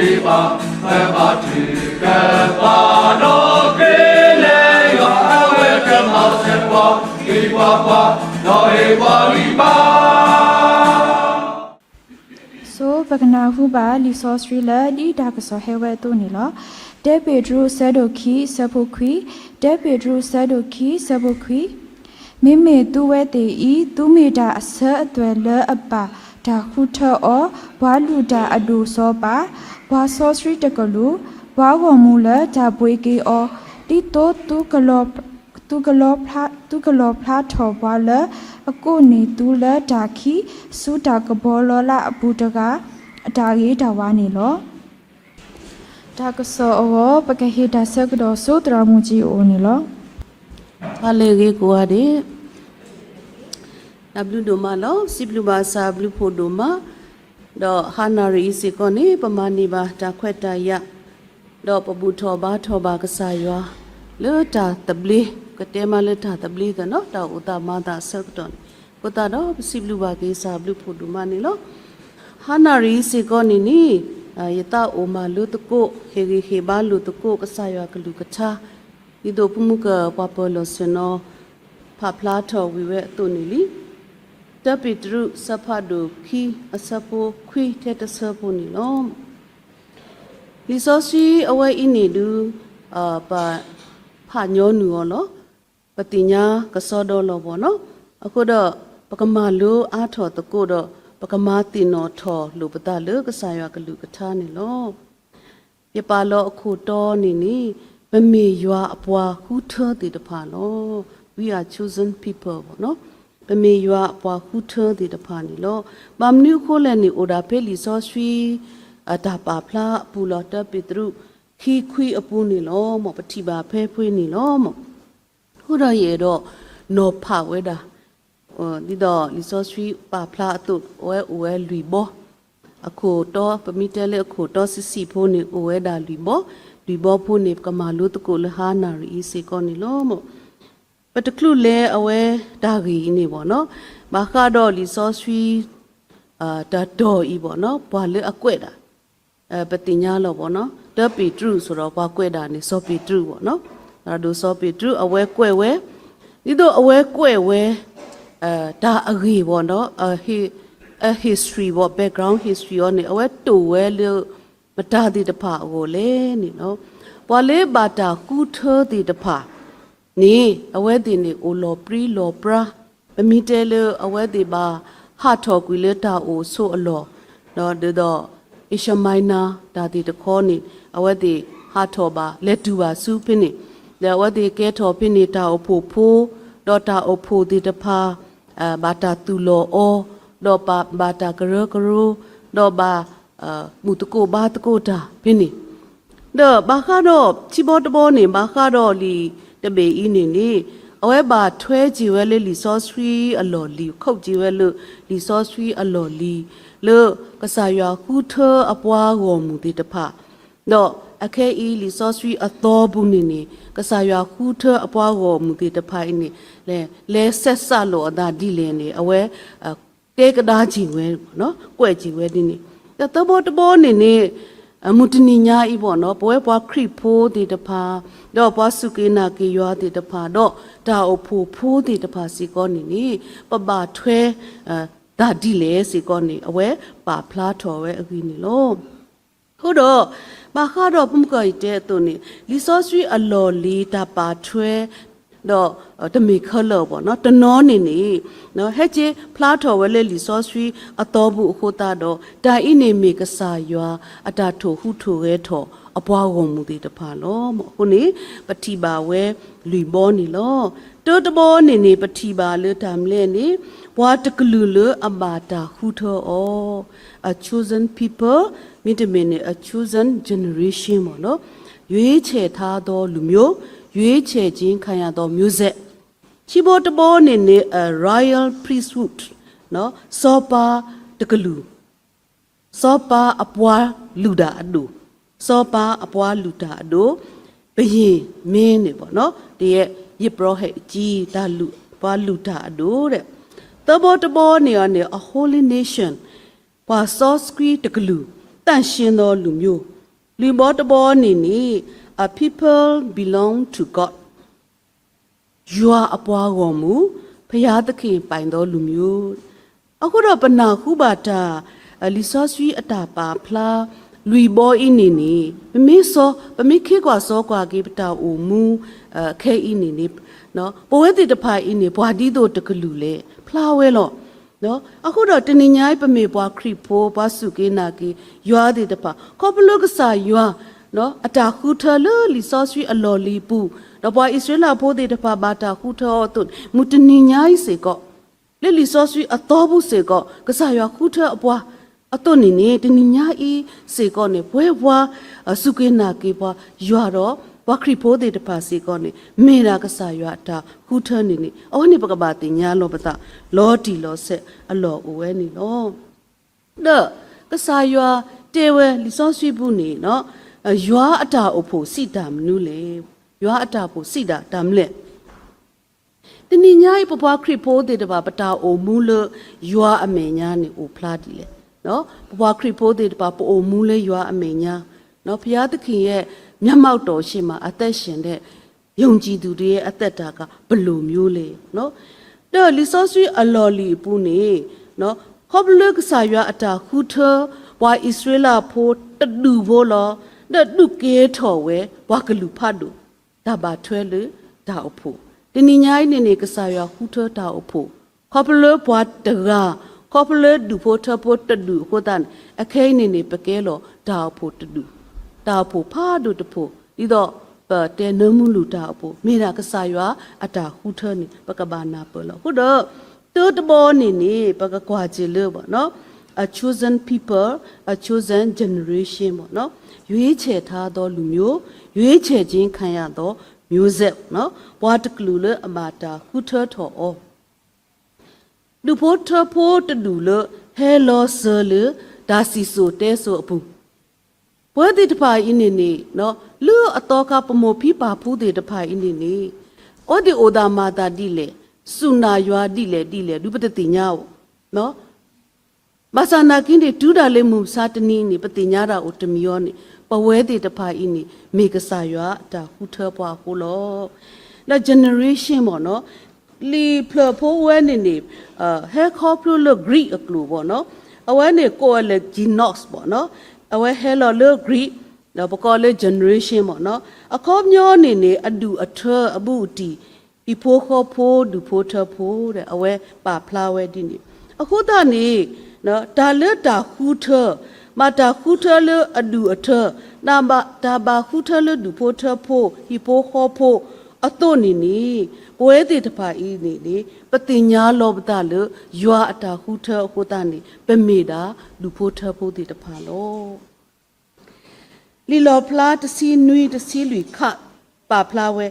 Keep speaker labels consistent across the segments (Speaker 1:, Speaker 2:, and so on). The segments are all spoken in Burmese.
Speaker 1: Eva, Eva, Eva, no, Kele, welcome, house, Eva, no, Eva,
Speaker 2: So, bagana huba li sosri la di dakaso hewe to nila. De bedru sadoki sabokui, de bedru sadoki sabokui. Mime duwe te I, dume da asa dwele abba, da huta o, walu da adu soba, wa sosri dakalu, wa wamula da bwege o, di to tu galop pla to wala, ako ni tula daki, su da gabolo la abudaga, dagi da wani lo. Dakaso o, pakahi da sagdo su dramuji o ni lo.
Speaker 3: Halege kuade W doma lo siblu ba sa blu pho doma do hanari sikone pamani ba ta khweta ya do pabu tho ba kasa ywa le ta tabli kate ma le ta tabli da no ta uta ma da sakton ko ta do siblu ba ke sa blu pho doma ni lo hanari sikone ni yata o ma lu to ko he ba lu to ko kasa ywa klu kacha ido pumuka papolo seno paplato wiwe tunili tapitru sapado ki asapo kwi teta sapo nilo lisosi awe inidu pa phanyo nuolo patinya kasodo lo bono akodo pakamalu atho takodo pakamati no tho lupata kasaya kalu katha nilo yepalo akhoto nini Pame yua apwa huta di depano. We are chosen people, no? Pame yua apwa huta di depani lo. Bamnu kole ni oda peli so swi atapa pla pulota pitru ki kui apu ni lo mo patiba pe pui ni lo mo. Huda ye do no pa weda. Di do li so swi pa pla tu oe lui bo. Ako to pamitele ako to sisi po ni oe da lui bo. Di bopu ne kamalu to ko le hanari se ko ni lo mo pataklu le awe dagi ni bo no ba kha do li so swi ta do I bo no ba le akwe da patinya lo bo no ta pi tru so ro ba kwe da ni so pi tru bo no ra do so pi tru awe kwe we ni do awe kwe we ta agi bo no a history bo background history on ni awe to we le Bata di depa ole ni no, wale bata kutho di depa ni awe di ni ulo pri lo pra, pemitele awe di ba hatho kuile ta o so alo no de do ishamina da di de ko ni awe di hatho ba letu ba su pini de awe di ke tho pini ta o pho do ta o pho di depa bata tu lo o do ba bata kro do ba mutako ba tako ta pini the bakado chiboto ni bakado li the be ini ni awe ba thwe ji we le li so swi alo li khot ji we le li so swi alo li le kasaya ku the apwa go mu ti tapha no akhe I li so swi atho bu ni kasaya ku the apwa go mu ti tapha ini le set sa lo da di le ni awe ke kada ji we no kwe ji we ni The tabo ni mutininya ibo no boy boy kripo di depa do boy sukina ki yo di depa do da opo di depa si ko ni ba thwe da di le si ko ni awe ba phla tho we agi ni lo hu do ba kha do pum ko ite to ni li so swi alo li da ba thwe do the me color bo no to no ni no he je phla tho we le li so swi ato bu khota do da I ne me ka sa ywa ata tho hu tho ge tho apwa go mu ti ta pha lo mo hu ni pati ba we lui bo ni lo to to bo ni pati ba le tam le ni bwa taklu le abata hu tho o a chosen people mean a chosen generation mo no yue che tha do lu myo yue che jin khan ya do music chibo to bo ni a royal priesthood no sopa takalu sopa apwa luda adu sopa apwa luda adu byin min ni bo no de ye yipro he ji da lu pa luda adu de to bo ni a holy nation pa so scree takalu 但ရှင်သောလူမျိုးလူဘောတဘောအနေနဲ့ a people belong to God ယွာအပွားတော်မူဖျားသခင်ပိုင်သောလူမျိုးအခုတော့ပနာခုပါတာလီဆော့ဆွီအတာပါဖလားလူဘောအင်းနေနေပမေစောပမေခေကွာစောကွာကေပတာအိုမူခဲအင်းနေနေနော်ပဝဲတိတဖိုင်အင်းနေဘွာဒီတို့တကလူလေဖလားဝဲလောနော်အခုတော့တနင်္ညာပမေဘွာခရိဖိုးဘွာစုကေနာကေယွာတိတပါကောပလုကဆာယွာနော်အတာခုထလလီဆော့ဆွီအလော်လီပူတော့ဘွာဣသရေလဖိုးတိတပါဘာတာခုထောတုမူတနင်္ညာစေကောလေလီဆော့ဆွီအတော်ဘူးစေကောကဆာယွာခုထအပွားအတုနေနေတနင်္ညာဤစေကောနေဘွဲဘွာစုကေနာကေဘွာယွာတော့ဘွာခရိဖိုးတေတပါစေကောနေမေရာကဆာယွာတာခုထနေနေအောနေပကပါတင်ညာလောပတာလောတီလောဆက်အလော်အိုဝဲနေလောဒါကဆာယွာတေဝဲလီဆော့ဆွီဘူးနေနော်ယွာအတာအဖို့စိတာမနုလေယွာအတာဖို့စိတာတမ်လက်တနင်္ညာပပွားခရိဖိုးတေတပါပတာအိုမူလယွာအမေညာနေအိုဖလားတီလေနော်ဘွားခရိဖိုးတေတပါပိုမူလဲရွာအမေညာနော်ဘုရားသခင်ရဲ့မျက်မှောက်တော်ရှိမှာအသက်ရှင်တဲ့ယုံကြည်သူတွေရဲ့အသက်တာကဘလိုမျိုးလဲနော်တော့လီဆော့ဆွီအလော်လီပူနေနော်ခေါပလကဆာရွာအတာခူထဘွာဣသရေလဖိုးတဒူဖိုးလောဒဒုကေထော်ဝဲဘွာကလူဖတ်တူဒါပါထွဲလေဒါအဖို့တင်းညိုင်းနေနေကဆာရွာခူထဒါအဖို့ခေါပလဘွာတရာခေါပလေဒူဖို့ထဖို့တဒူကိုတန်အခဲနေနေပကဲလောဒါဖို့တဒူဒါဖို့ဖာဒူတဖို့ဒီတော့တဲနမှုလူတာဖို့မိရာကဆာရွာအတာဟူထနေပကဘာနာပလောဟုတ်တော့တူတဘောနေနေပကကွာချေလို့ပေါ့နော် a chosen people a chosen generation ပေါ့နော်ရွေးချယ်ထားသောလူမျိုးရွေးချယ်ခြင်းခံရသောမျိုးဆက်နော်ဘွားတကလူလေအမာတာဟူထထောအောလူဖို့ထဖို့တဒူလဟဲလောဆာလဒါစီဆိုတဲဆိုအပူဘွဲတိတဖိုင်အင်းနေနော်လူအတော်ကပမောဖိပါဖူးတေတဖိုင်အင်းနေဩဒီအိုဒါမာတာဒီလေစုနာရွာဒီလေဒုပတတိညာနော်ဘာသာနာကင်းတွေဒူးတာလေးမူစာတနီနေပတိညာတာအိုတမီယောနေပဝဲတေတဖိုင်အင်းနေမေကဆာရွာတာဟူထပွားဟိုလောလာ generation ပေါ့နော်လီဖလဖိုးဝဲနေနေဟဲခေါပလိုလဂရီအကလူပေါ့နော်အဝဲနေကိုလေဂျီနော့စ်ပေါ့နော်အဝဲဟဲလောလဂရီတော့ပကောလေ generation ပေါ့နော်အခေါမျောနေနေအဒူအထအဘူးတီဒီဖိုးခေါ်ဖိုးဒူဖိုးထဖိုးတဲ့အဝဲပါဖလာဝဲဒီနေအခုတနေနော်ဒါလက်တာခူထမတာခူထလအဒူအထနာဘဒါဘာခူထလဒူဖိုးထဖိုးဒီဖိုးခေါ်ဖိုးအတုနေနေဘွဲတိတဖာဤနေလေပတိညာလောပတလယွာအတာဟုထအခုတနေပမေတာလူဖို့ထဖို့တိတဖာလောလီလောဖလာတစီနွီတစီလူခပါဖလာဝဲ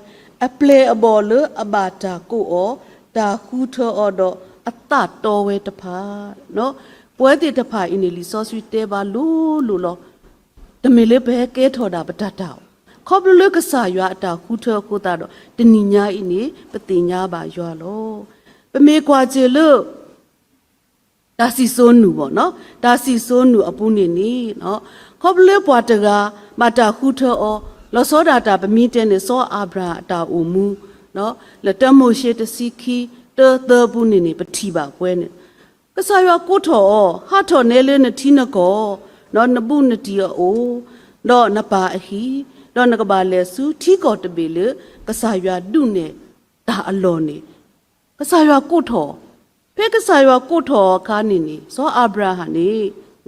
Speaker 3: အပလေအဘောလအဘာတာကိုအောတာဟုထအောတော့အတတော်ဝဲတဖာနော်ပွဲတိတဖာဤနေလီစောဆွီတဲပါလူလောတမေလေဘဲကဲထော်တာပတတ်တော့ခေါပလကဆာရွာအတာခုထောကိုတာတော့တဏိညာဤနေပတိညာပါရွာလောပမေကွာချေလို့ဒါစီဆိုးနူပေါ့နော်ဒါစီဆိုးနူအပူနေနေနော်ခေါပလပွားတကမတာခုထောလောစောဒတာပမီတဲနေစောအာဗရာအတာအိုမူနော်လက်တမိုရှိတစီခီတပူနေနေပတိပါပွဲနေကဆာရွာကိုထောဟာထောနဲလေးနတီနကောနော်နပုနတီအိုတော့နပါအဟီတော့ငကပါလေစုထီကောတပေလေကဆာရွာဒုနေဒါအလောနေကဆာရွာကိုထောဖဲကဆာရွာကိုထောခါနေနေဇောအာဗရာဟန်နေ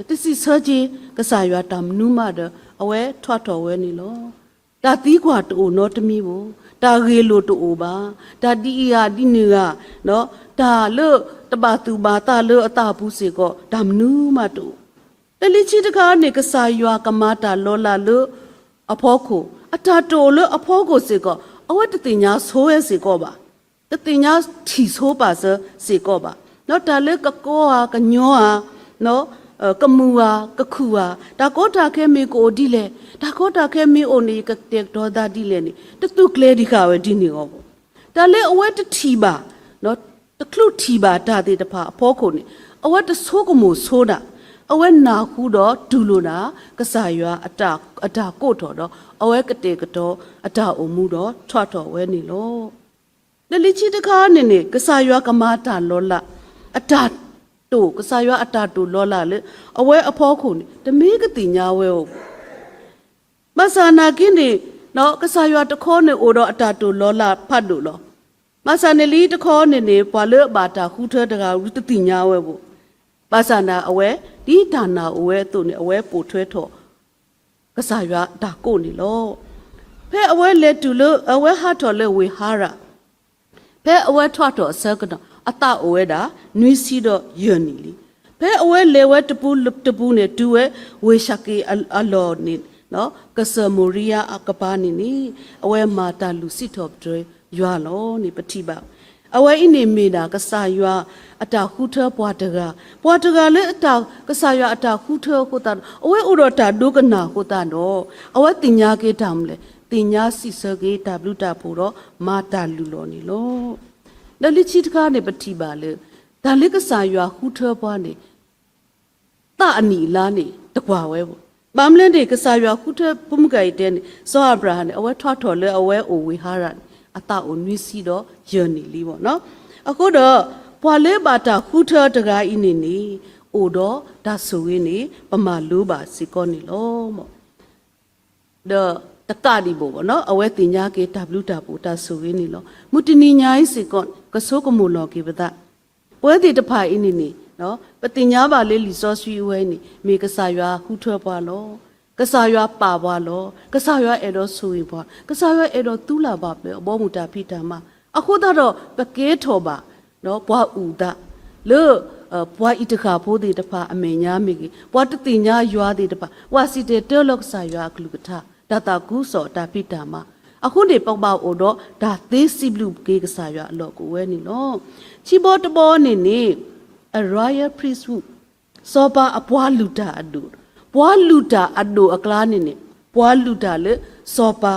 Speaker 3: တစီဆာကြီးကဆာရွာတမ်နုမဒအဝဲထွတ်တော်ဝဲနေလောဒါတီးကွာတူနော်တမီဘူးဒါရေလိုတူပါဒါဒီယာဒီနေကနော်ဒါလို့တပါသူပါတာလို့အတာဘူးစေကောဒါမနုမတူတလီချီတကားနေကဆာရွာကမာတာလောလာလို့အဖောကိုအတာတိုလို့အဖောကိုစေကောအဝတ်တတင်ညာဆိုးရဲစေကောပါတတင်ညာထီဆိုးပါစေကောပါနော်ဒါလေကကောဟာကညောဟာနော်ကမူဟာကခုဟာဒါကောတာခဲမေကိုဒီလေဒါကောတာခဲမေအိုနေကတက်တော်ဒါဒီလေနေတတုကလေဒီခါဝဲဒီနေကောပေါ့ဒါလေအဝတ်တထီပါနော်တကလူထီပါဒါတဲ့တဖာအဖောကိုနေအဝတ်တဆိုးကမို့ဆိုးတာ အဝဲနာခုတော့ဒူလိုနာကစားရွာအတာကိုတော်တော့အဝဲကတဲ့ကတော့အတာအုံမှုတော့ထွတ်တော်ဝဲနေလို့လလီချီတခါနေကစားရွာကမာတာလောလာအတာတူကစားရွာအတာတူလောလာလေအဝဲအဖောခုနေတမေးကတိညာဝဲဟုတ်မဆာနာကင်းနေနော်ကစားရွာတခေါနေအိုတော့အတာတူလောလာဖတ်လို့လောမဆာနေလီတခေါနေပွာလေဘာတာခုထတကရူတတိညာဝဲဘူးပါစနာအဝဲဒီဒါနာအဝဲသူနေအဝဲပို့ထွဲထော်ကစားရွာဒါကိုနေလို့ဖဲအဝဲလက်တူလို့အဝဲဟာတော်လဲဝေဟာရဖဲအဝဲထွတ်တော်ဆဲကတော့အတအဝဲတာနွီးစီတော့ယွနီလီဖဲအဝဲလေဝဲတပူတပူနေတူဝဲဝေရှကေအလောနေနော်ကဆမိုရီယာအကပါနေနီအဝဲမာတာလူစီတော်တွေရွာလို့နေပတိပါအဝဲအင်းနေမေတာကစားရွာအတာခုထပွားတကလည်းအတာကစားရွာအတာခုထကိုတာအဝဲဥတော်တာဒုကနာကိုတာတော့အဝဲတင်ညာကေတမ်းလေတင်ညာစီစကေတဘလူတာဖို့တော့မာတာလူလောနေလို့လလီချီတကားနေပတိပါလေဒါလေးကစားရွာခုထပွားနေတာအနီလားနေတကွာဝဲပေါ့ပမ်လန်ဒေကစားရွာခုထပုမကိုင်တဲ့စောအဗရာဟန်အဝဲထွတ်တော်လေအဝဲအိုဝေဟာရအတာအနွီးစီတော့ယွနီလီပေါ့နော်အခုတော့ပွာလေဘာတာခုထတကားအင်းနေအိုတော့ဒါဆိုရင်းနေပမာလိုပါစီကောနေလို့ပေါ့တော့တကဒီပေါ့နော်အဝဲတင်ညာကေဝတာပူတာဆိုရင်းနေလို့မူတနီညာဤစီကောကဆိုးကမူလောကေပဒပွဲတီတဖာအင်းနေနော်ပတင်ညာပါလေလီစောဆွီဝဲနေမေကစားရွာခုထပွားလို့ကစားရွာပါပွားလို့ကစားရွာအဲ့တော့ဆူရင်ပွားကစားရွာအဲ့တော့တူးလာပါပဲအဘောမူတာဖိတာမှာအခုတော့ပကဲထော်ပါနော်ဘွားဥဒလို့ဘွားဣတခါဖိုးတဲ့တဖာအမေညာမိကြီးဘွားတတိညာရွာတဲ့တဖာဝါစီတဲ့တောလောက်စာရွာကလူကထဒါတာကူစောတာဖိတာမှာအခုနေပေါက်ပေါအိုတော့ဒါသေးစီဘလူကေကစားရွာအလော့ကိုဝဲနေလို့ချီဘောတဘောနေနေ a royal priesthood စောပါအဘွားလူတာအတူဘွားလူတာအတူအကလားနေနေဘွားလူတာလေစောပါ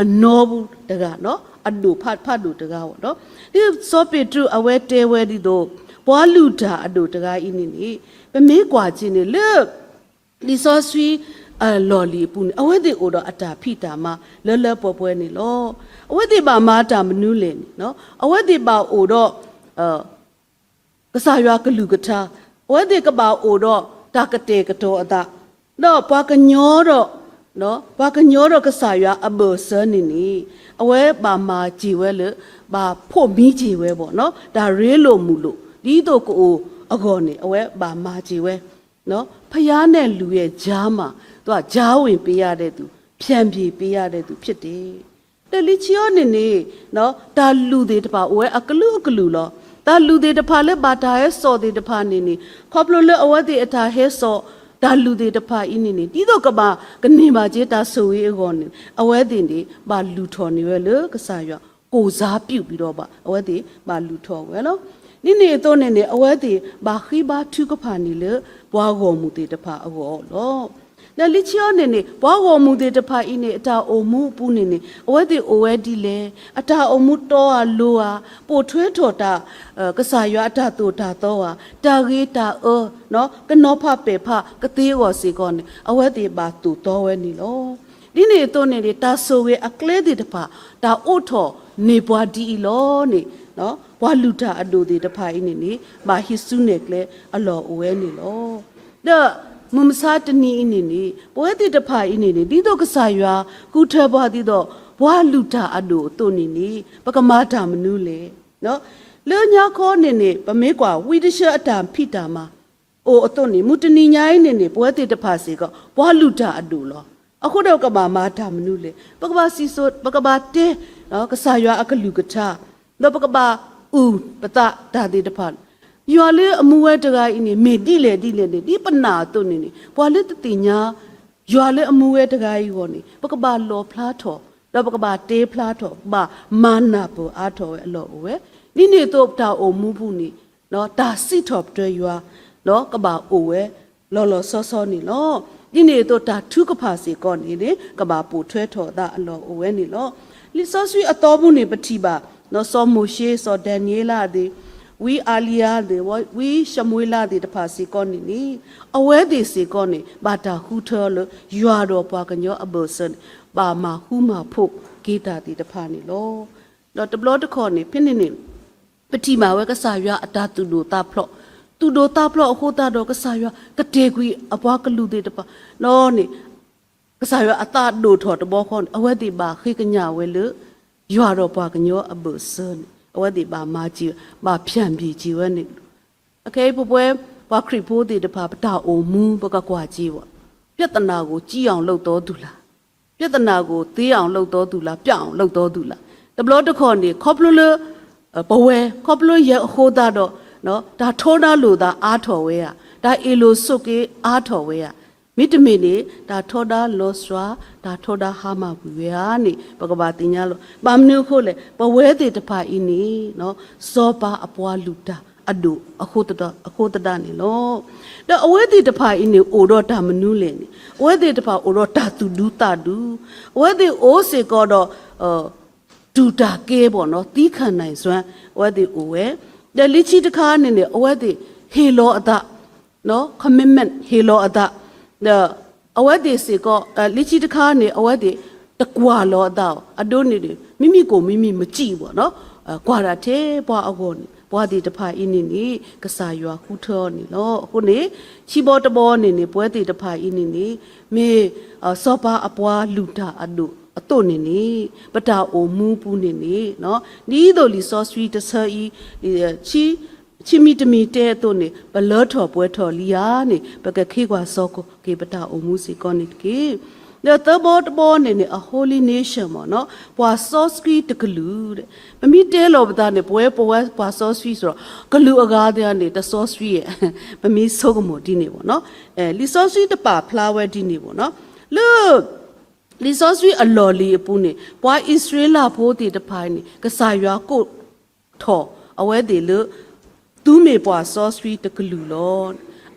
Speaker 3: အနောဘူးတကနော်အတူဖတ်တူတကားပေါ့နော်ဒီစောပေတူအဝဲတဲဝဲဒီတော့ဘွားလူတာအတူတကားအင်းနေပမေးကွာချင်းနေလေလီစောဆွီလော်လီပူအဝဲဒီအိုတော့အတာဖိတာမှာလဲပေါ်ပွဲနေလောအဝဲဒီပါမာတာမနူးလေနော်အဝဲဒီပါအိုတော့ကစားရွာကလူကထားအဝဲဒီကပါအိုတော့တာကတဲ့ကတော့အတာတော့ဘွားကညောတော့နော်ဘာကညောတော့ကစားရွာအဘောစနေနေအဝဲပါမာကြည်ဝဲလို့ဘာဖို့မီးကြည်ဝဲပေါ့နော်ဒါရေးလို့မူလို့ဒီတော့ကိုအကောနေအဝဲပါမာကြည်ဝဲနော်ဖျားနဲ့လူရဲ့ဂျားမှာသူကဂျားဝင်ပေးရတဲ့သူဖြန့်ပြေပေးရတဲ့သူဖြစ်တယ်တလီချီယောနေနေနော်ဒါလူတွေတပါအဝဲအကလူလောဒါလူတွေတဖာလဲဘာတာရဲ့စော်တွေတဖာနေနေခေါပလိုလဲအဝဲတွေအတာဟဲစော်ဒါလူတွေတဖာအင်းနေတီးတော့ကပါကနေပါကျေတာဆိုရေးအကောနေအဝဲတင်ဒီဘာလူထော်နေရဲလေကစားရကိုစားပြုတ်ပြီးတော့ပါအဝဲတင်ဘာလူထော်ဝဲလို့နိနေတော့နေအဝဲတင်ဘာခိဘာထုကဖာနေလေဘွားကောမှုတွေတဖာအကောလို့လလီချီယောနေဘွားကောမှုတွေတဖာအင်းနေအတာအုံမှုပူနေအဝဲတင်အဝဲဒီလေအတာအုံမှုတော့ဟာလိုဟာပို့ထွဲထော်တာကစားရအတာတူတာတော့ဟာတာကြီးတာနော်ကနောဖပေဖကတိဝစီကောနေအဝဲတင်ဘာတူတော့ဝဲနေလို့ဒီနေတော့နေတာဆိုဝဲအကလဲတဲ့တဖာဒါအို့ထော်နေဘွားဒီလောနေနော်ဘွားလူတာအတူတွေတဖာအင်းနေဘာဟိစုနေကလေအလော်အဝဲနေလို့ဒါမမစားတနီအင်းနေပွဲတိတဖာအင်းနေဒီတော့ကစားရွာကူထဲဘွားဒီတော့ဘွားလူတာအတူတို့နေပကမာတာမနူးလေနော်လေညာခေါ်နေပမေးကွာဝီတရှအတာဖိတာမှာအိုအတော့နေမူတနီညာအင်းနေပွဲတိတဖာစီကဘွားလူတာအတူလောအခုတော့ကမာတာမနူးလေပကဘာစီဆိုပကဘာတဲနော်ကစားရွာအကလူကထားတော့ပကဘာဥပတဒါတိတဖာရွာလေအမှုဝဲတကားအင်းနေမေတိလေဒီပနာတုန်နေဘွာလေတတိညာရွာလေအမှုဝဲတကားကြီးဟောနေပကဘာလောဖလားထော်တော့ပကဘာတေးဖလားထော်ဘာမာနာပူအားထော်ဝဲအလောဝဲနိနေတော့တာအုံမှုဘူးနေနော်ဒါစစ်ထော်တွေရွာနော်ကဘာအိုဝဲလောစောနေလောဒီနေတော့တာထုကဖာစီကောနေလေကဘာပူထွဲထော်တာအလောဝဲနေလောလီစောဆွေအတော်ဘူးနေပတိပါနော်စောမိုရှေစောဒန်နီလာဒီ we alia de we shamuela de ta si ko ni awe de si ko ni ba ta hu tho lo ywa do pwa ka nyo abuson ba ma hu ma pho ke ta de ta pha ni lo lo ta blo ta kho ni phin niပတိမာဝဲကဆာရွာအတာတူဒိုတာဖလော့တူဒိုတာဖလော့အခုတာတော့ကဆာရွာကတေကွီအပွားကလူသေးတပါလောနေကဆာရွာအတာဒိုထော်တဘောခွန်အဝဲတိပါခိကညာဝဲလရွာတော့ပွားကညောအဘဆန်အဝဲတိပါမာကြီးမာဖြန့်ပြီကြီးဝဲနေအကေပပွဲဘခရီဖိုးတိတပါပတာအိုမူပကကွာကြီးပေါ့ပြဿနာကိုကြည်အောင်လှုပ်တော်သူလားပြဿနာကိုသေးအောင်လှုပ်တော်သူလားပြအောင်လှုပ်တော်သူလားတဘလို့တခေါ်နေခေါပလလပဝဲခေါပလို့ရဟိုတာတော့နော်ဒါထောနာလို့သာအားထော်ဝဲရဒါအေလိုစုတ်ကေအားထော်ဝဲရမိတမီနေဒါထောတာလောစွာဒါထောတာဟာမဘူးရနေဘဂဝါတင်ညာလို့ပမနုခို့လေပဝဲတေတဖာအင်းနေနော်စောပါအပွားလူတာအဒုအခုတနေလို့ဒါအဝဲတေတဖာအင်းနေအိုတော့တာမနုလေနေအဝဲတေတဖာအိုတော့တာတူဒူတာဒူအဝဲတေအိုးစေကောတော့ဒူတာကေပေါ့နော်တီးခံနိုင်စွမ်းအဝဲတေအိုဝဲဒါလိချီတခါနေနေအဝဲတေဟေလောအဒနော် commitment ဟေလောအဒအဝဲတေစေကောလိချီတခါနေအဝဲတေတကွာလောအဒအဒိုနေမိမိကိုမိမိမကြည့်ပေါ့နော်ကွာတာတဲ့ဘွားအကောနေဘွားတေတဖာအင်းနေကစားရွာခုထောနေလောအခုနေချီဘောတဘောနေပွဲတေတဖာအင်းနေမေစောပါအပွားလူတာအဒိုအတုနေနေပတာအိုမူပူနေနေနော်နီးတို့လီစောစဝီတဆာဤချီမီတမီတဲတုနေဘလောထော်ပွဲထော်လီယာနေပကခေကွာစောကိုကေပတာအိုမူစီကောနိကေthe boat born in a holy nation နော်ပွာစောစကီတကလူတဲ့မမီတဲလောဘတာနေပွဲပွာစောစကီဆိုတော့ကလူအကားတဲ့နေတစောစကီရဲ့မမီဆုကမိုဒီနေပေါ့နော်လီစောစကီတပါဖလာဝဲဒီနေပေါ့နော်လူလီစောစကီအလော်လီအပူနေပွာဣသရေလဖိုးတီတဖိုင်နေကဆာရွာကိုထော်အဝဲတေလူသူမေပွာစောစကီတကလူလော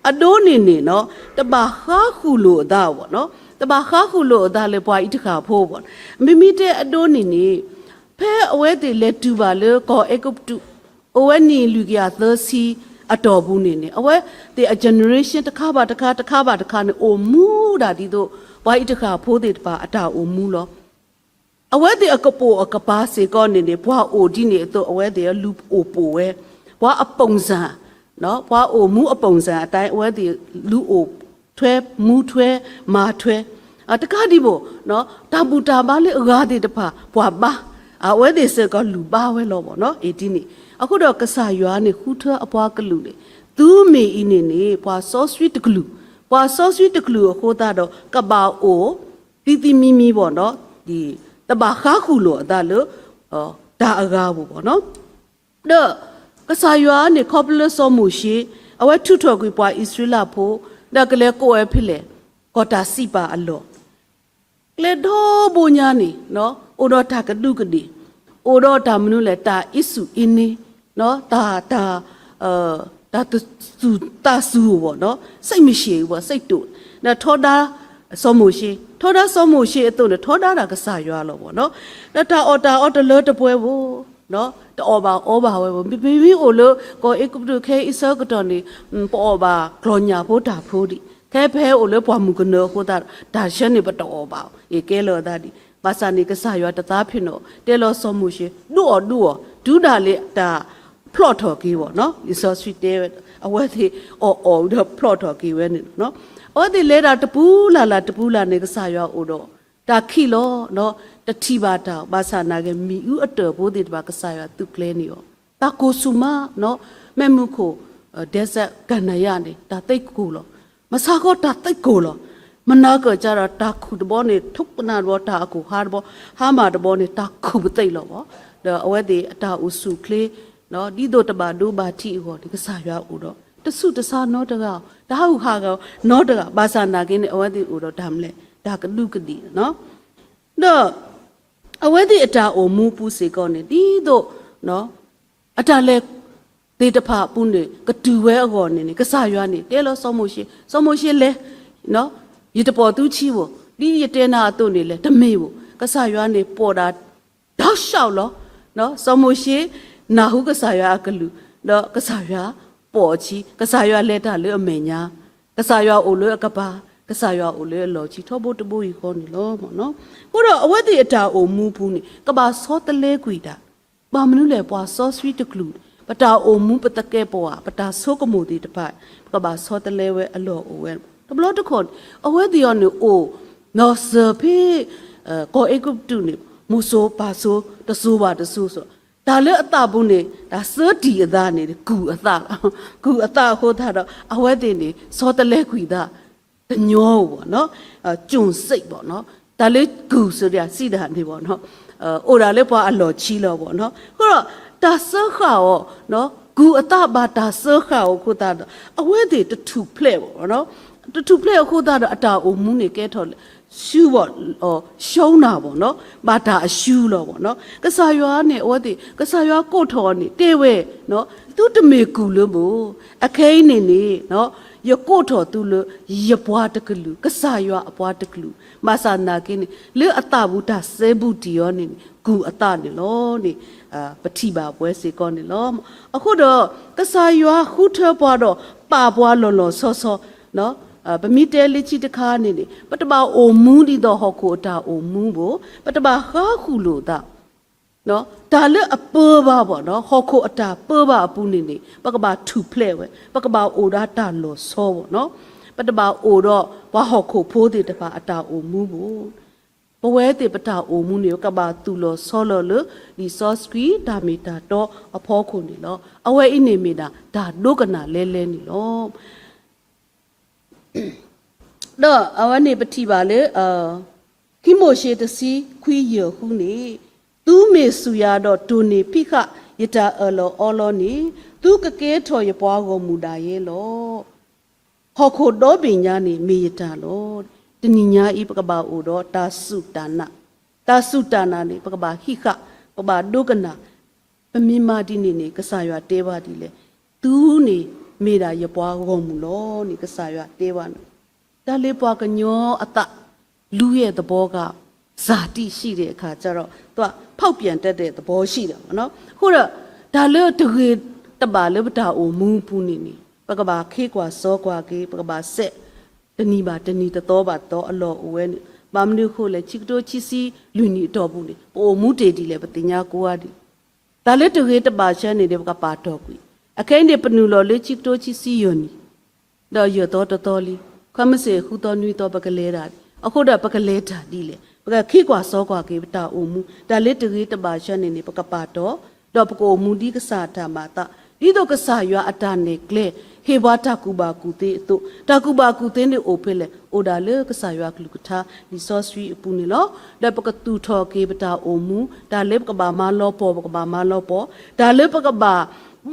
Speaker 3: အဒိုးနေနော်တပါခါခုလို့အသားပေါ့နော်တဘာခါခုလို့ဒါလေပွားဣတခါဖို့ပေါ့မိမိတဲ့အတိုးနေဖဲအဝဲတေလက်တူပါလေကောအေကုပ်တူအဝဲနေလူကရသစီအတော်ဘူးနေအဝဲတေအ generation တစ်ခါပါနေအိုမူဒါဒီတို့ပွားဣတခါဖို့တေတပါအတာအိုမူလောအဝဲတေအကပိုအကပါစေကောနေဘွားအိုဒီနေတော့အဝဲတေလူအိုပိုဝဲဘွားအပုံစံနော်ဘွားအိုမူအပုံစံအတိုင်းအဝဲတေလူအိုထွဲမူထွဲမာထွဲတကားဒီဘောနော်တာပူတာပါလေအကားဒီတဖာဘွာပါအဝဲဒီစကလူပါဝဲလောပေါ့နော်အေဒီနေအခုတော့ကဆာရွာနေခူထွအပွားကလူလေသူမေအင်းနေဘွာဆောဆွီတကလူဘွာဆောဆွီတကလူခိုးတာတော့ကဘာအိုတီမီမီပေါ့နော်ဒီတဘာခါခုလို့အတာလို့ဒါအကားဘူးပေါ့နော်တော့ကဆာရွာနေခေါပလဆောမှုရှိအဝဲထုထော်ကွေဘွာဣသရေလဖို့ဒါကလေးကိုယ်အဖြစ်လေကောတာစီပါအလောကလေတော့ဘုံညာနေနော်အိုတော့တာကဒုကဒီအိုတော့တာမနုလေတာအစ်စုအင်းနေနော်တာသူတာဆူဘောနော်စိတ်မရှိဘူးပေါ့စိတ်တူဒါထောတာစောမှုရှိအတုနဲ့ထောတာကစားရွာလို့ပေါ့နော်ဒါတာအော်တလောတပွဲဘူးနော်တော့ဘာဝဲဘီအိုလို့ကိုအေကုပတုခဲအစောကတော်နေပေါ်ဘာကလောညာဖို့တာဖို့ဒီခဲဖဲအိုလို့ပွားမှုကနောကိုဒါရှင်းနေပတော်ပါအေကဲလောဒါဒီဘာသာနေကဆာရွာတသားဖြစ်တော့တဲလောစောမှုရှိဒူဒူဒါလေဒါ plot ထော်ကြီးပေါ့နော်ဒီစောဆွီတဲအဝဲဒီအော်ဒါ plot ထော်ကြီးဝဲနေနော်အော်ဒီလေတာတပူးလာနေကဆာရွာအိုတော့ဒါခိလောနော်တတိပါတာဘာသာနာကမီဥအတော်ဘိုးဒီတပါကဆာရွာသူကလဲနေရောတာကိုစုမနော်မဲမှုခိုဒေဇက်ကန်နရနေဒါတိတ်ကိုလောမဆာကောတာတိတ်ကိုလောမနာကကြတော့တာခုတဘောနေထုပ်ပနာဘောတာကိုဟာဘောဟာမာတဘောနေတာခုပသိတ်လောဘောဒါအဝဲဒီအတာဥစုကလေးနော်ဒီတို့တပါဒိုဘာတီဟောဒီကဆာရွာဥတော့တဆုတဆာနောတကောဒါဟုဟာကောနောတကဘာသာနာကင်းအဝဲဒီဥတော့ဒါမလဲဒါကလူကတိနော်တော့အဝဲဒီအတာအိုမူပူစေကောနေဒီတို့နော်အတာလဲတေတဖပူနေကတူဝဲအကောနေကဆာရွာနေတဲလောစောမိုရှိလဲနော်ရတပေါ်သူချီဘောဒီရတဲနာအတုနေလဲတမေဘောကဆာရွာနေပေါ်တာတောက်လျှောက်လောနော်စောမိုရှိနာဟုကဆာရွာကလူ တော့ကစားရွာပေါ်ချီကစားရွာလက်တာလေအမေညာကစားရွာအိုလေကပါကစားရွာအိုလေလော်ချီထောဖို့တပိုးကြီးခေါ်နေလို့ပေါ့နော်ကိုတော့အဝက်တီအတာအိုမူဘူးနေကပါစောတလဲကွီတာဘာမနုလဲပွားစောဆွီတကလူပတာအိုမူပတကဲပွားပတာဆိုးကမိုတီတပိုက်ကပါစောတလဲဝဲအလော်အိုဝဲတဘလို့တခွန်အဝက်တီရောနေအိုနော်စဖေကိုအေကုတူနေမူဆိုပါဆိုတဆူပါတဆူဆိုဒါလည်းအတာဘူးနေဒါစတီအသားနေကူအသားဟိုထားတော့အဝဲတင်နေစောတလဲခွီတာတညောပေါ့နော်ကျုံစိတ်ပေါ့နော်ဒါလေးကူဆိုရစီတာနေပေါ့နော်အိုဒါလေးပွားအလော်ချီလောပေါ့နော်ခုတော့ဒါဆခါရောနော်ကူအတာဘာဒါဆခါကိုခုတာအဝဲတင်တထူဖလက်ပေါ့နော်တထူဖလက်ခုတာတော့အတာအိုမူးနေကဲထော်ရှူပေါ့ရှုံးတာပေါ့နော်ဘာတာအရှူးလောပေါ့နော်ကစားရွာနဲ့ဩတိကစားရွာကိုထော်နေတေဝဲနော်သူတမေကူလို့မို့အခဲနေနေနော်ရကိုထော်သူလို့ရပွားတကလူကစားရွာအပွားတကလူမဆာနာကင်းလေအတဘူးတာဆဲဘူးတီရောနေကူအတနေလောနေပတိပါပွဲစေကောနေလောအခုတော့ကစားရွာခုထပွားတော့ပါပွားလော်လော်ဆော့ဆော့နော်ပမီတဲလေးချီတခါနေနေပတပါအိုမူးဒီတော့ဟောကိုတာအိုမူးဘပတပါခါခုလို့တာနော်ဒါလည်းအပေါ်ပါပေါ့နော်ဟောကိုအတာပေါ်ပါအပူနေနေပကပါထူဖလဲဝဲပကပါအိုဒါတာလို့ဆောပေါ့နော်ပတပါအိုတော့ဘဟောကိုဖိုးတဲ့တပါအတာအိုမူးဘဘဝဲတဲ့ပတာအိုမူးနေကပါသူလို့ဆောလို့လဒီဆော့စကရီဒါမီတာတော့အဖောခုနေလောအဝဲအိနေမီတာဒါဒုကနာလဲလဲနေလောတော့အဝနေပတိပါလေခိမိုရှိတစီခွီရခုနေသူမေဆူရတော့ဒုနေဖိခယတာအလောအောလောနေသူကကဲထော်ရပွားကိုမူတာရဲ့လောဟောခိုတော့ပညာနေမေယတာလောတဏိညာဤပကပါအိုတော့တာစုတာနာနေပကပါဟိခပကပါဒုကနာပမိမာတိနေကဆာရွာတဲပါဒီလေသူနေမေတာရပွားကုန်မူလောနေကစားရွာတေးပါနော်ဒါလေးပွားကညောအတလူရဲ့သဘောကဇာတိရှိတဲ့အခါကျတော့သူကဖောက်ပြန်တတ်တဲ့သဘောရှိတယ်ပေါ့နော်ခုတော့ဒါလေးတကေတပါလေးပတာအိုမူးပူနေနေပကပါခေကွာစောကွာကေပကပါဆက်တဏီပါတဏီတတော်ပါတော့အလော်ဝဲနေဘာမလို့ခုလဲချစ်တိုချစ်စီလူနီတော်ဘူးနေပိုမူတေတီလဲပတိညာကိုရဒီဒါလေးတကေတပါချမ်းနေတဲ့ပကပါတော့ကွီအခင်းဒီပနူလော်လေးချစ်တိုချစ်စီယိုနီတော့ရတော့တော်လီခမစေခုတော်နွေတော့ပကလေးတာအခုတော့ပကလေးတာဒီလေပကခိကွာစောကွာကေပတာအိုမူဒါလေးတကြီးတပါရှန်နေပကပါတော့ပကိုမူဒီကစားတာမာတာဒီတော့ကစားရွာအတာနေကလေဟေဘဝတာကူဘာကူတေတုတာကူဘာကူတေနေအိုဖေလေအိုဒါလေကစားရွာကလူကထားဒီဆော့စထရီအပူနေလောဒါပကတူထော်ကေပတာအိုမူဒါလေပကဘာမာလောပေါ်ပကဘာမာလောပေါ်ဒါလေပကဘာ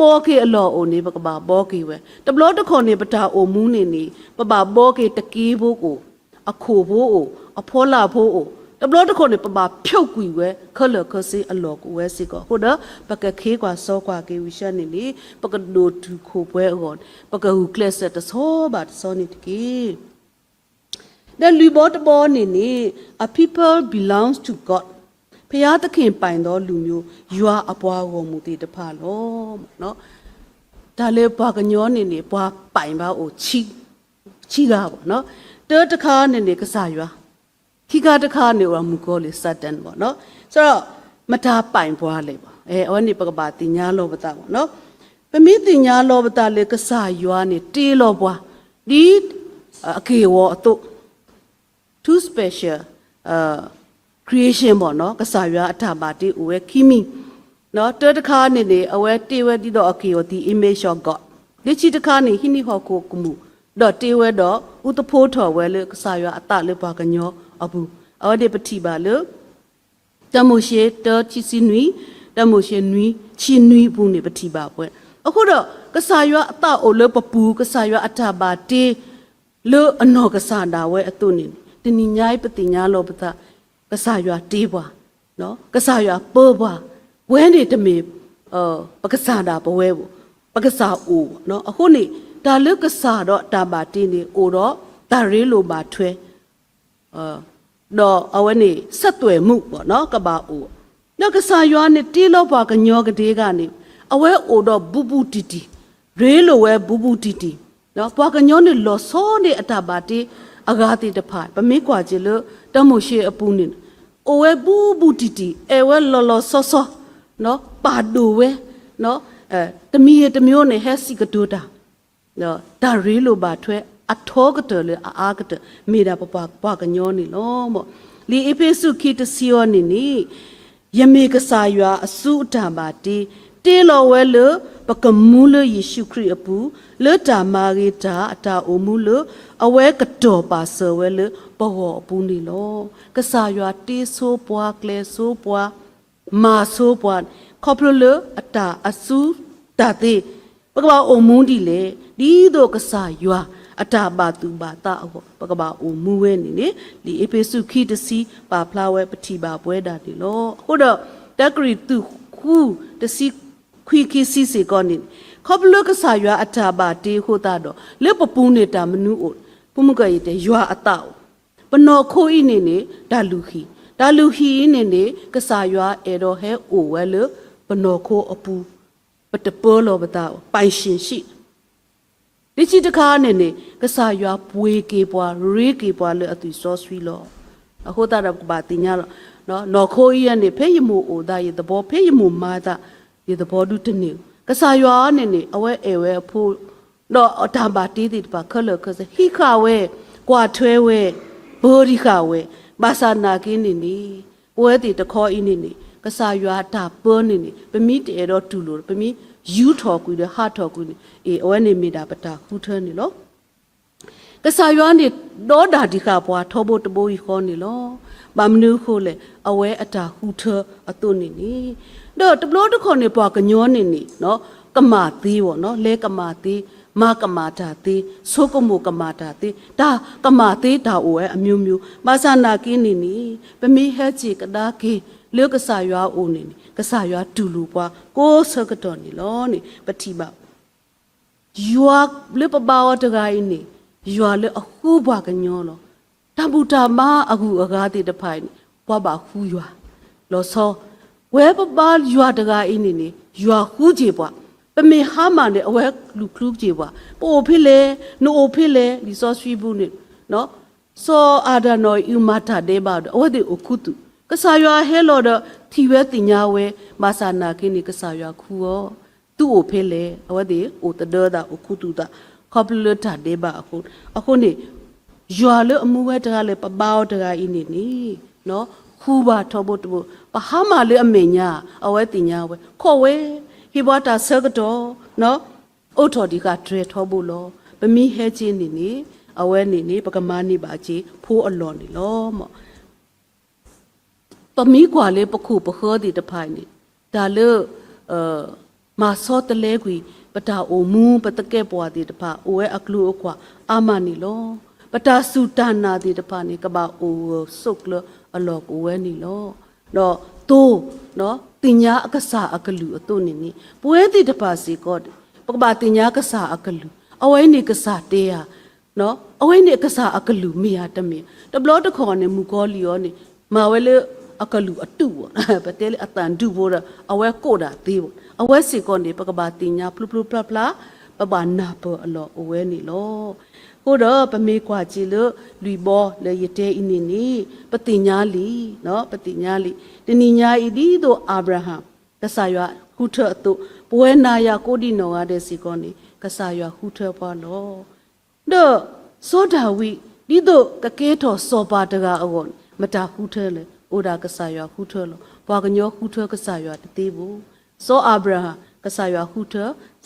Speaker 3: ဘောကေအလောအိုနေပကဘာဘောကေဝဲတဘလို့တခွန်နေပတာအိုမူနေနေပပဘောကေတကီးဘိုးကိုအခုဘိုးအိုအဖောလာဘိုးအိုတဘလို့တခွန်နေပပဖြုတ်ကွီဝဲခလခစီအလောကိုဝဲစီကောဟုတ်တော့ပကခေကွာစောကွာကေဝီရှန်နေနေပကဒိုတူခိုပွဲအောပကဟူကလစ်တဆောဘာတဆောနေတကီတဲ့လူဘောတဘောနေနေ a people belongs to Godဖျားသခင်ပိုင်သောလူမျိုးရွာအပွားကိုမူတည်တဖလောနော်ဒါလေဘာကညောနေနေပွားပိုင်ပါအိုချီကားပေါ့နော်တဲတခါနေကစားရွာခိကတခါနေဝမူကိုလေစတန်ပေါ့နော်ဆိုတော့မတာပိုင်ပွားလေပေါ့အော်နေပကပါတင်ညာလောပတာပေါ့နော်ပမိတင်ညာလောပတာလေကစားရွာနေတေးလောပွားဒီအကေဝအတု too special creation ပေါ့နော်ကစားရွာအထာပါတိဝဲခိမီနော်တဲတခါနေနေအဝဲတေဝဲတိတော့အကေဝဒီ image of God ဒီချီတခါနေဟိနိဟောကိုကမှုတော့တေဝဲတော့ဥတဖိုးထော်ဝဲလေကစားရွာအတလေပါကညောအဘူးအော်ဒီပတိပါလေတမိုရှိတောချီစီနွီတမိုရှိနွီချီနွီဘူးနေပတိပါပွဲအခုတော့ကစားရွာအတအိုလေပပူကစားရွာအထာပါတေလေအနောကစားတာဝဲအတုနေတဏိညာပတိညာလောပတာကစားရွာတေးပွားနော်ကစားရွာပေါ်ပွားဝဲနေတမေပကစားတာဘဝဲဘူးပကစားအိုနော်အခုနေဒါလုကစားတော့တာပါတင်းနေအိုတော့ဒါရေးလိုပါထွဲတော့အဝဲနေဆက်သွယ်မှုပေါ့နော်ကပါအိုနောက်ကစားရွာနေတီးလို့ပါကညောကတဲ့ကနေ အဝဲအိုတော့ဘူးဘူးတီတီရေလိုဝဲဘူးဘူးတီတီနော်ပွားကညောနေလောစောနေအတာပါတီအဂါတီတဖိုင်ပမေကွာချေလို့တမို့ရှိအပူနေအိုဝဲဘူးဘူးတီတီအဲဝဲလောလောစောစောနော်ပါဒူဝဲနော်တမီရတမျိုးနဲ့ဟက်စီကဒူတာနော်ဒါရေလိုပါထွဲအထောကတလေအာကတမေတာပပပွားကညောနေလောမောလီအဖေစုခိတစီယောနေနီယမေကစာရွာအစုအတံပါတီတေလောဝဲလပကမူလယေရှုခရစ်အပူလတာမာဂီတာအတာအိုမူလအဝဲကတော်ပါဆဝဲလဘောအပူနေလောကစာရွာတေဆိုးပွားကလဲဆိုးပွားမာဆိုးပွားခေါပလလအတာအစုတာတေပကဘာအိုမူဒီလေဒီတော့ကစာရွာအတာပါသူပါတာအောပကဘာအိုမူဝဲနေနေဒီအဖေစုခိတစီပါဖလာဝဲပတိပါပွဲတာဒီလောဟုတ်တော့တက်ကရီသူခုတစီခွီခီစီစီကောနေခေါပလကဆာရွာအတာပါတေခိုတာတော့လေပပူးနေတာမနူးအိုပုမကရတဲ့ရွာအတောက်ပနော်ခိုးဤနေနေဒါလူခီနေနေကဆာရွာအေတော့ဟဲအိုဝဲလပနော်ခိုးအပူပတပေါ်လောပတာပိုင်ရှင်ရှိဒီချီတခါနေနေကဆာရွာပွေကေပွားရေကေပွားလေအတူစောဆွီလောအခုတာတော့ပါတင်ညာနော်နော်ခိုးဤကနေဖဲရမိုအိုဒါရတဘောဖဲရမိုမာတာရတဘောဒုတနေကဆာရွာနေနေအဝဲအေဝဲဖို့တော့အတာပါတီးတီပါခလခစဟိခဝဲကွာထွဲဝဲဘောဒီခဝဲဘာသာနာကင်းနေနေဝဲတီတခေါ်ဤနေနေကဆာရွာတာပေါ်နေနေပမိတေတော့တူလို့ပမိယူထော်ကူရဟာထော်ကူအေအဝဲနေမိတာပတာခူးထနေလို့ကဆာရွာနေတော့ဒါဒီခပွားထောဖို့တဘိုးကြီးခေါ်နေလို့ဘာမနူးခိုးလေအဝဲအတာခူးထအတုနေနေတော့တဘလို့တခေါ်နေပွားကညောနေနေနော်ကမာသေးပေါ့နော်လဲကမာသေးမကမာတာသေးဆိုကမိုကမာတာသေးဒါကမာသေးဒါအိုအမျိုးမျိုးမဆာနာကင်းနေနေပမိဟဲချီကဒါကေလေကဆာရွာအိုနေနေကဆာရွာတူလူပွားကိုဆကတော်နေလောနေပတိပါရွာလေပဘာဝတကိုင်းနေရွာလေအခုဘွားကညောလောတဘူတာမအခုအကားတိတဖိုင်ဘွားပါခူးရွာလောစောဝဲပဘာရွာတကိုင်းနေနေရွာခူးကြီးဘွားပမေဟာမနဲ့အဝဲလူခလူးကြီးဘွားပိုဖိလေနိုဖိလေဒီစောဆွီဘူးနေနော်စောအာဒနော်ယူမတာဒေဘာအဝဲဒီအခုတူကဆာရွာဟဲလော်တော့ထီဝဲတင်ညာဝဲမာဆာနာကင်းနေကဆာရွာခူရောသူ့အိုဖဲလေအဝဲဒီအိုတဒေတာအခုတူတာခေါပလတာဒေဘာအခုနေရွာလေအမှုဝဲတကားလေပပောက်တကားအင်းနေနီနော်ခူပါထောဖို့တဖို့ပဟာမလေအမေညာအဝဲတင်ညာဝဲခေါ်ဝဲဟိဘတာဆကတော့နော်အိုထော်ဒီကဒရထောဖို့လောပမီဟဲချင်းနေနေအဝဲနေနေပကမာနေပါချေဖိုးအလော်နေလောမောပမီကွာလေပခုပခောဒီတဖိုင်နေဒါလေမာစောတလဲကွီပတာအိုမူပတကဲပွားဒီတဖာအိုအကလူအကွာအာမနီလောပတာစုတနာဒီတဖာနေကဘာအိုဆုတ်လအလောကိုဝဲနီလောတော့တိုးနော်တင်ညာအကဆာအကလူအတုနေနေပွဲဒီတဖာစီကောပကဘာတင်ညာကဆာအကလူအဝဲနေကဆာတေးရနော်အဝဲနေကဆာအကလူမိရတမေတဘလောတခေါ်နေမူကောလီယောနေမာဝဲလေအကလူအတုပေါ့ပတဲလေအတန်ဒူဘောအဝဲကိုတာသေးပေါ့အဝဲစီကောနေပကဘာတင်ညာပလူပလူပလပလာပဘာနာပေါ်အလောအဝဲနေလောဟိုတော့ပမေကွာကြည့်လို့လူဘောလေရတဲ့အင်းနေပတိညာလီနော်ပတိညာလီတဏိညာဤဒီတို့အာဗြဟံကဆာရွာခုထအတုပွဲနာယကိုဒီနောရတဲ့စီကောနေကဆာရွာခုထပွားလောတော့သောဒါဝိဒီတို့ကကဲတော်စောပါတကားအောမတာခုထလေအိုဒါကဆာရွာခုထလောဘွာကညောခုထကဆာရွာတသေးဘူးသောအာဗြဟံကဆာရွာခုထ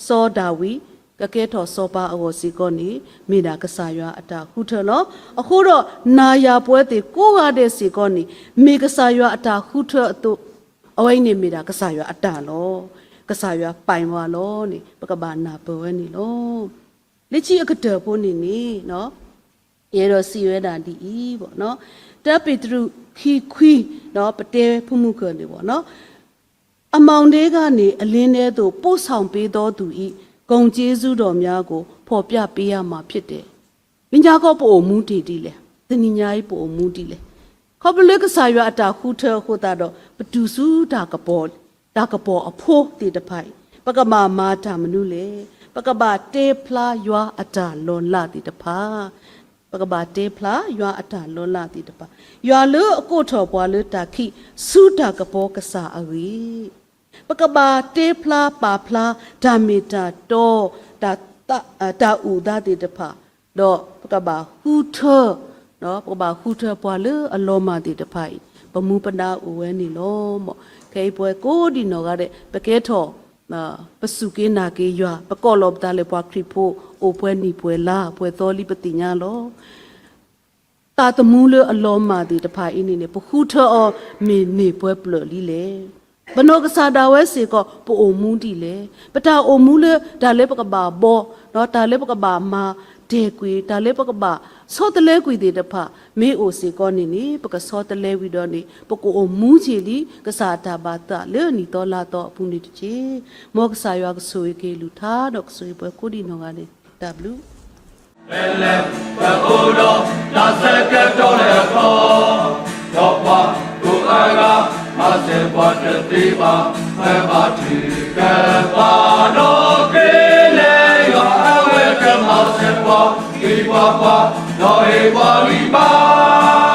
Speaker 3: သောဒါဝိကကဲတော်စောပါအောစီကောနေမိနာကဆာရွာအတာခုထလောအခုတော့နာယာပွဲတေကိုရတဲ့စီကောနေမိကဆာရွာအတာခုထအတုအဝိနေမိတာကဆာရွာအတာလောကဆာရွာပိုင်ဝါလောနေပကဘာနာပွဲနေလောလက်ချီအကတဲ့ပိုးနေနေနော်ရေတော့စီရဲတာဒီပေါ့နော်တပ်ပိတရုခီခွီနော်ပတဲဖုမှုကနေပေါ့နော်အမောင်တဲကနေအလင်းထဲသို့ပို့ဆောင်ပေးတော်သူဤဂုံကျေးဇူးတော်များကိုဖော်ပြပေးရမှာဖြစ်တယ်။မင်းကြီးကောပို့မူတီတီလေ။တဏိညာကြီးပို့မူတီလေ။ခေါပလေကဆာရွာအတာခုထခုတာတော့ပတူစုတာကပေါ်အဖိုးတီတဖိုင် ပကမာမာတာမနုလေပကဘာတေဖလာယွာအတာလွန်လာတိတဖာပကဘာတေဖလာယွာအတာလွန်လာတိတဖာယွာလူအကိုထော်ပွားလူတာခိစုတာကပောကဆာအဝီပကဘာတေဖလာပါဖလာဓာမေတာတောတာဥဒတိတဖာတော့ပကဘာဟူထနော်ပကဘာဟူထပွားလူအလောမတိတဖာပမူပနာဥဝဲနီလောမောခေပွဲကိုဒီနော်ကတဲ့ပကဲထော်ပစုကေနာကေယွာပကောလောပတာလေပွားခရိဖို့အိုပွဲနီပွဲလာပွဲတော်လီပတိညာလောတာတမူလအလောမာတိတဖာအင်းနေပခုထောမေနေပွဲပလလီလေဘနောကစားတာဝဲစေကောပိုအိုမူတီလေပတာအိုမူလဒါလေပကဘာဘောနော်ဒါလေပကဘာမာဒေကွေဒါလေပကဘာစောတလဲကွေတေတဖာမေအိုစေကောနေနေပကစောတလဲဝီတော့နေပကိုအိုမူချီလီကစားတာဘာတာလေနီတော်လာတော့အပူနေတချေမောကစားရွာကဆွေကေလူထားတော့ဆွေပွဲကိုဒီနောကနေ W
Speaker 1: Ele Behudo La Seketo Le Ko Topa Tu Aga Mase Pate Tiba Eva Tike Pano Kile Yo Ewe Ke Mase Po Iwa Pa No Iwa Liba